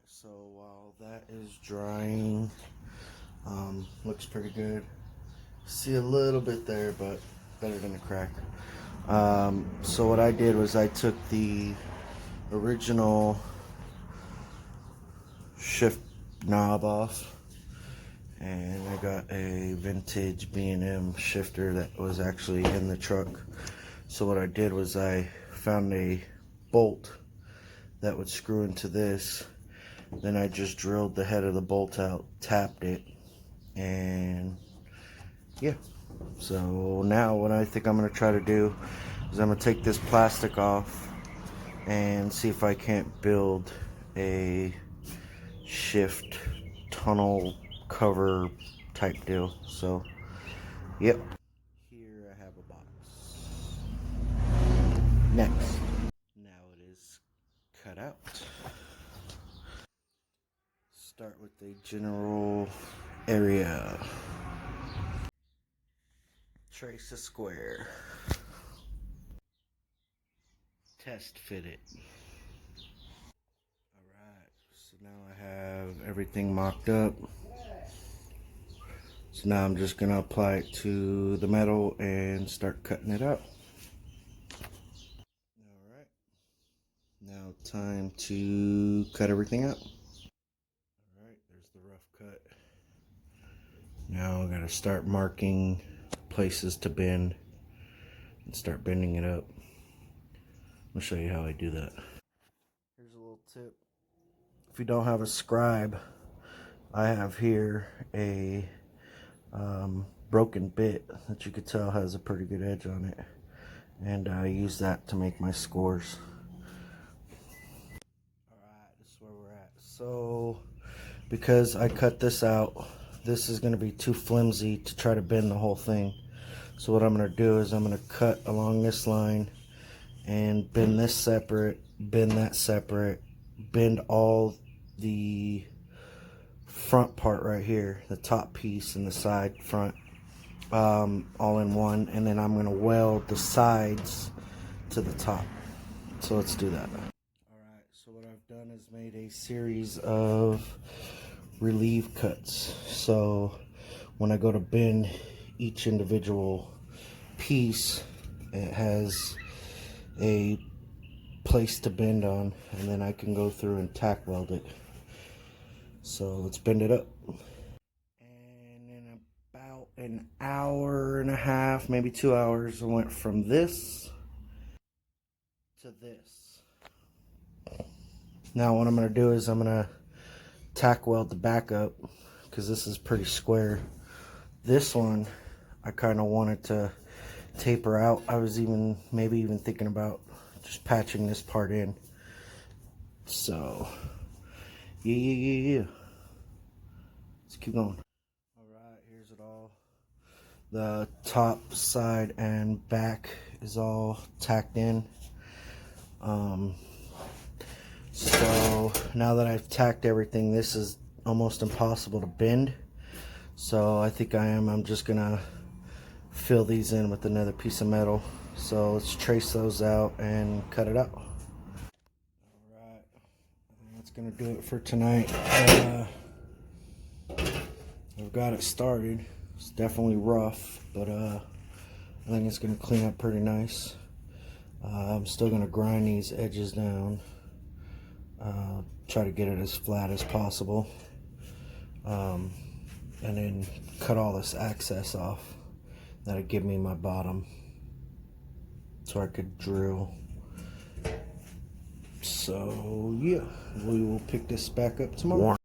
So while that is drying, looks pretty good. See a little bit there, but better than a crack. So what I did was I took the original shift knob off, and I got a vintage B&M shifter that was actually in the truck. So what I did was I found a bolt that would screw into this. Then I just drilled the head of the bolt out, tapped it, and yeah. So now what I think I'm going to try to do is I'm going to take this plastic off and see if I can't build a shift tunnel cover type deal. So yep, here I have a box. Next, now it is cut out. Start with the general area. Trace a square. Test fit it. Alright, so now I have everything mocked up. So now I'm just going to apply it to the metal and start cutting it out. Alright, now time to cut everything out. Alright, there's the rough cut. Now I gotta start marking places to bend and start bending it up. I'll show you how I do that. Here's a little tip. If you don't have a scribe, I have here a broken bit that you could tell has a pretty good edge on it, and I use that to make my scores. Alright, this is where we're at. So because I cut this out, this is going to be too flimsy to try to bend the whole thing. So what I'm going to do is I'm going to cut along this line and bend this separate, bend that separate, bend all the front part right here, the top piece and the side front, all in one, and then I'm going to weld the sides to the top. So let's do that. Alright, so what I've done is made a series of relieve cuts. So when I go to bend each individual piece, it has a place to bend on, and then I can go through and tack weld it. So let's bend it up. And in about an hour and a half, maybe 2 hours, I went from this to this. Now what I'm going to do is I'm going to tack weld the back up, because this is pretty square. This one I kind of wanted to taper out. I was maybe even thinking about just patching this part in. So yeah. Let's keep going. Alright, here's it all. The top, side, and back is all tacked in. So now that I've tacked everything, this is almost impossible to bend. So I think I'm just gonna fill these in with another piece of metal. So let's trace those out and cut it out. Alright, that's gonna do it for tonight. I've got it started. It's definitely rough, but I think it's gonna clean up pretty nice. I'm still gonna grind these edges down, try to get it as flat as possible, and then cut all this excess off. That'll give me my bottom so I could drill. So yeah, we will pick this back up tomorrow.